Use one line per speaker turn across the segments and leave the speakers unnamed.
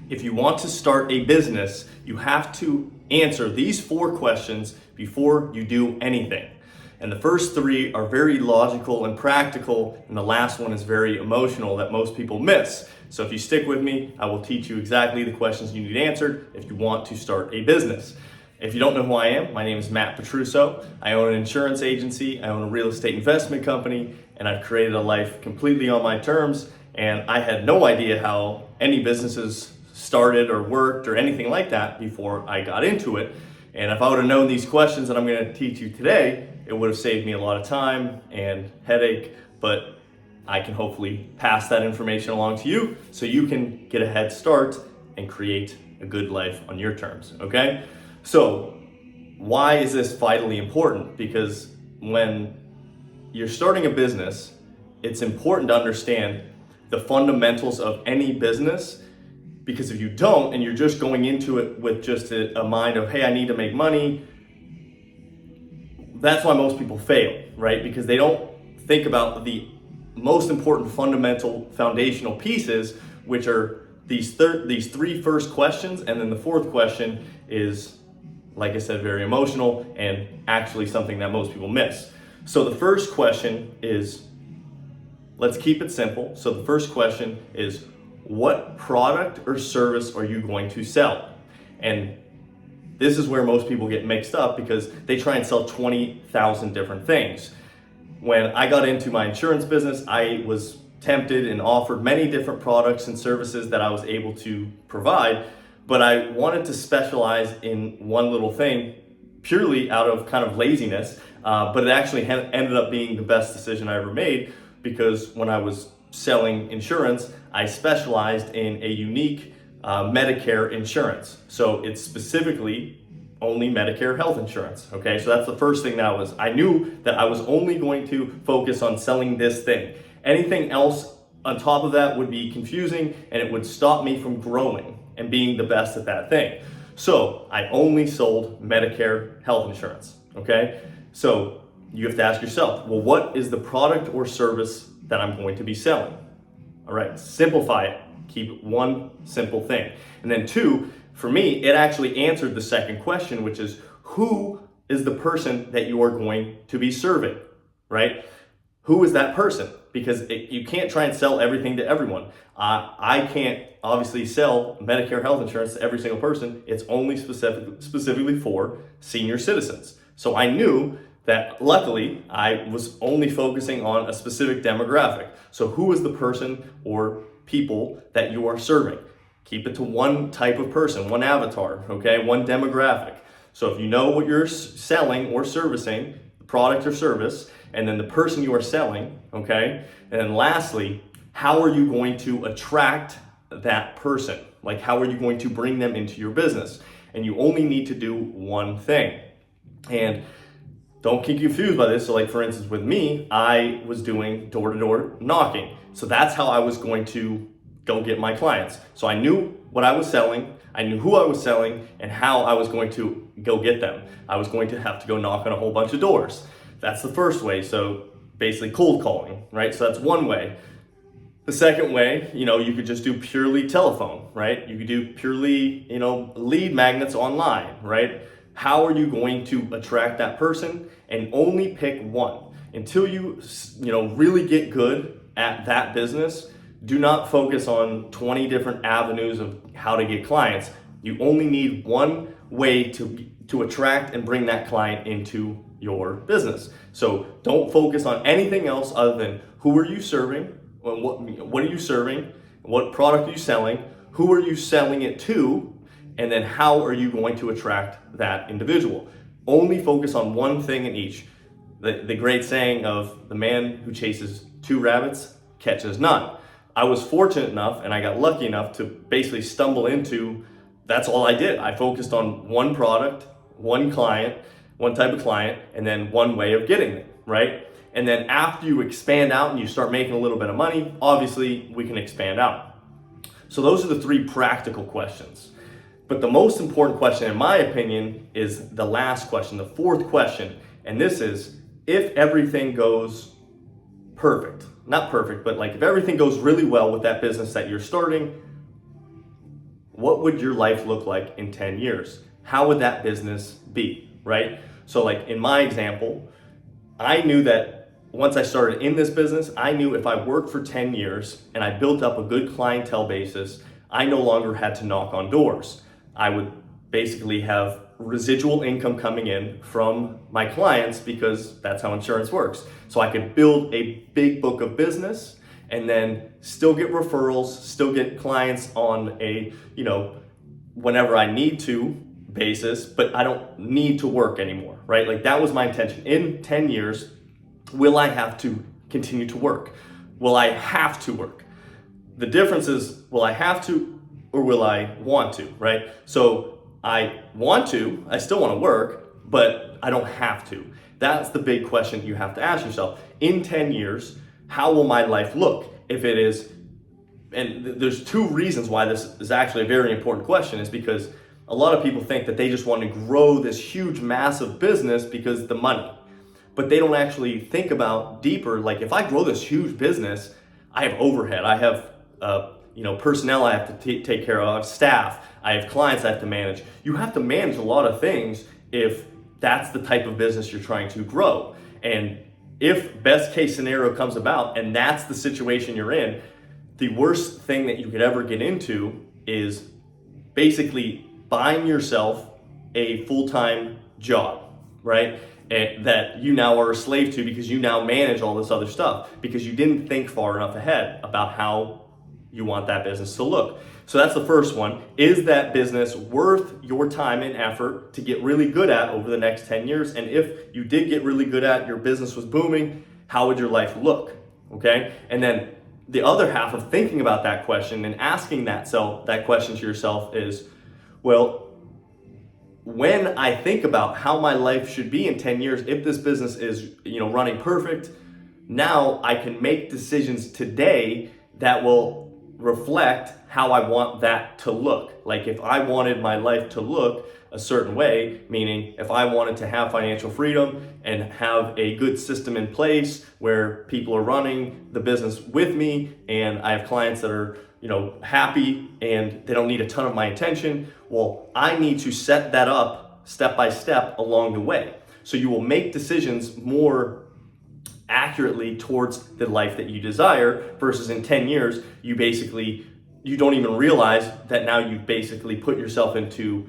If you want to start a business, you have to answer these 4 questions before you do anything. And the first 3 are very logical and practical, and the last one is very emotional that most people miss. So if you stick with me, I will teach you exactly the questions you need answered if you want to start a business. If you don't know who I am, my name is Matt Petruso. I own an insurance agency, I own a real estate investment company, and I've created a life completely on my terms. And I had no idea how any businesses started or worked or anything like that before I got into it. And if I would have known these questions that I'm going to teach you today, it would have saved me a lot of time and headache, but I can hopefully pass that information along to you so you can get a head start and create a good life on your terms, okay? So why is this vitally important? Because when you're starting a business, it's important to understand the fundamentals of any business, because if you don't and you're just going into it with just a mind of, hey, I need to make money, that's why most people fail, right? Because they don't think about the most important fundamental foundational pieces, which are these 3 first questions, and then the 4th question is, like I said, very emotional and actually something that most people miss. So the first question is, let's keep it simple. So the first question is, what product or service are you going to sell? And this is where most people get mixed up because they try and sell 20,000 different things. When I got into my insurance business, I was tempted and offered many different products and services that I was able to provide, but I wanted to specialize in one little thing purely out of kind of laziness, but it actually ended up being the best decision I ever made, because when I was selling insurance, I specialized in a unique Medicare insurance. So it's specifically only Medicare health insurance, okay? So that's the first thing that I knew that I was only going to focus on selling this thing. Anything else on top of that would be confusing and it would stop me from growing and being the best at that thing. So I only sold Medicare health insurance, okay? So you have to ask yourself, well, what is the product or service that I'm going to be selling? All right, simplify it. Keep one simple thing. And then 2, for me, it actually answered the second question, which is, who is the person that you are going to be serving, right? Who is that person? Because you can't try and sell everything to everyone. I can't obviously sell Medicare health insurance to every single person. It's only specifically for senior citizens. So I knew that luckily I was only focusing on a specific demographic. So who is the person or people that you are serving? Keep it to one type of person, one avatar, okay? One demographic. So if you know what you're selling or servicing, the product or service, and then the person you are selling, okay? And then lastly, how are you going to attract that person? Like, how are you going to bring them into your business? And you only need to do one thing. And don't get confused by this. So like, for instance, with me, I was doing door-to-door knocking. So that's how I was going to go get my clients. So I knew what I was selling, I knew who I was selling, and how I was going to go get them. I was going to have to go knock on a whole bunch of doors. That's the first way. So basically cold calling, right? So that's one way. The second way, you could just do purely telephone, right? You could do purely, lead magnets online, right? How are you going to attract that person? And only pick one. Until you really get good at that business, do not focus on 20 different avenues of how to get clients. You only need one way to attract and bring that client into your business. So don't focus on anything else other than who are you serving, what are you serving, what product are you selling, who are you selling it to, and then how are you going to attract that individual. Only focus on one thing in each. The great saying of the man who chases 2 rabbits catches none. I was fortunate enough and I got lucky enough to basically stumble into, that's all I did. I focused on one product, one client, one type of client, and then one way of getting it, right? And then after you expand out and you start making a little bit of money, obviously we can expand out. So those are the 3 practical questions. But the most important question, in my opinion, is the last question, the 4th question. And this is, if everything goes perfect, not perfect, but like if everything goes really well with that business that you're starting, what would your life look like in 10 years? How would that business be, right? So like in my example, I knew that once I started in this business, I knew if I worked for 10 years and I built up a good clientele basis, I no longer had to knock on doors. I would basically have residual income coming in from my clients because that's how insurance works. So I could build a big book of business and then still get referrals, still get clients on a, whenever I need to basis, but I don't need to work anymore, right? Like that was my intention. In 10 years, will I have to continue to work? Will I have to work? The difference is, will I have to or will I want to, right? So I want to, I still want to work, but I don't have to. That's the big question you have to ask yourself. In 10 years, how will my life look? If it is, and there's two reasons why this is actually a very important question, is because a lot of people think that they just want to grow this huge, massive business because the money. But they don't actually think about deeper, like if I grow this huge business, I have overhead, I have personnel I have to take care of, I have staff, I have clients I have to manage. You have to manage a lot of things if that's the type of business you're trying to grow. And if best case scenario comes about and that's the situation you're in, the worst thing that you could ever get into is basically buying yourself a full-time job, right? And that you now are a slave to because you now manage all this other stuff because you didn't think far enough ahead about how you want that business to look. So that's the first one. Is that business worth your time and effort to get really good at over the next 10 years? And if you did get really good at, your business was booming, how would your life look? Okay? And then the other half of thinking about that question and asking that question to yourself is, well, when I think about how my life should be in 10 years, if this business is, running perfect, now I can make decisions today that will reflect how I want that to look. Like if I wanted my life to look a certain way, meaning if I wanted to have financial freedom and have a good system in place where people are running the business with me and I have clients that are happy and they don't need a ton of my attention, well, I need to set that up step by step along the way. So you will make decisions more accurately towards the life that you desire versus in 10 years, you don't even realize that now you've basically put yourself into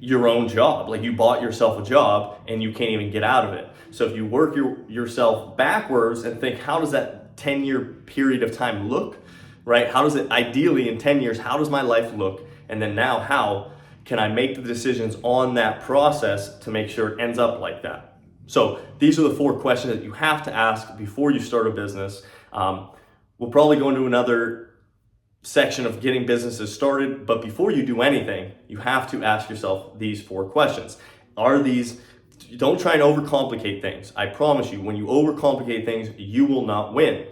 your own job. Like you bought yourself a job and you can't even get out of it. So if you work yourself backwards and think, how does that 10-year period of time look, right? How does it ideally in 10 years, how does my life look? And then now how can I make the decisions on that process to make sure it ends up like that? So these are the 4 questions that you have to ask before you start a business. We'll probably go into another section of getting businesses started, but before you do anything, you have to ask yourself these 4 questions. Don't try and overcomplicate things. I promise you, when you overcomplicate things, you will not win.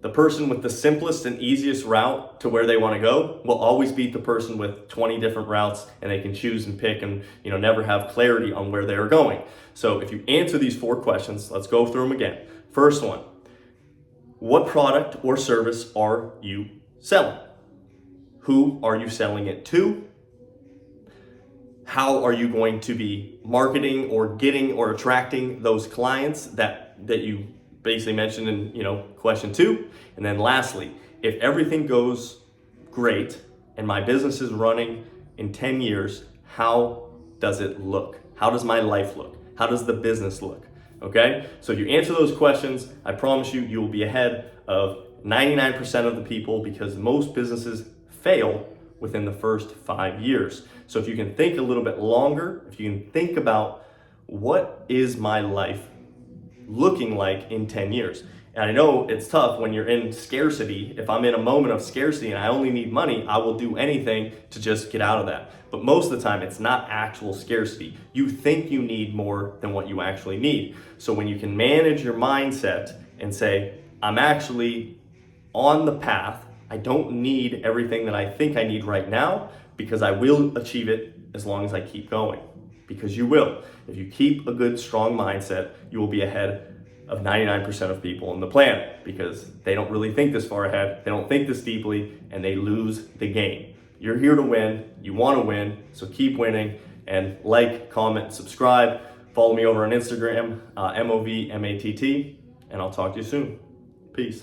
The person with the simplest and easiest route to where they want to go will always beat the person with 20 different routes and they can choose and pick and never have clarity on where they're going. So if you answer these 4 questions, let's go through them again. First one, what product or service are you selling? Who are you selling it to? How are you going to be marketing or getting or attracting those clients that you basically mentioned in question 2? And then lastly, if everything goes great and my business is running in 10 years, how does it look? How does my life look? How does the business look? Okay? So if you answer those questions, I promise you will be ahead of 99% of the people because most businesses fail within the first 5 years. So if you can think a little bit longer, if you can think about what is my life looking like in 10 years. And I know it's tough when you're in scarcity. If I'm in a moment of scarcity and I only need money, I will do anything to just get out of that. But most of the time, it's not actual scarcity. You think you need more than what you actually need. So when you can manage your mindset and say, I'm actually on the path, I don't need everything that I think I need right now because I will achieve it as long as I keep going. Because you will. If you keep a good, strong mindset, you will be ahead of 99% of people on the planet because they don't really think this far ahead, they don't think this deeply, and they lose the game. You're here to win. You want to win. So keep winning, and like, comment, subscribe. Follow me over on Instagram, MOVMATT, and I'll talk to you soon. Peace.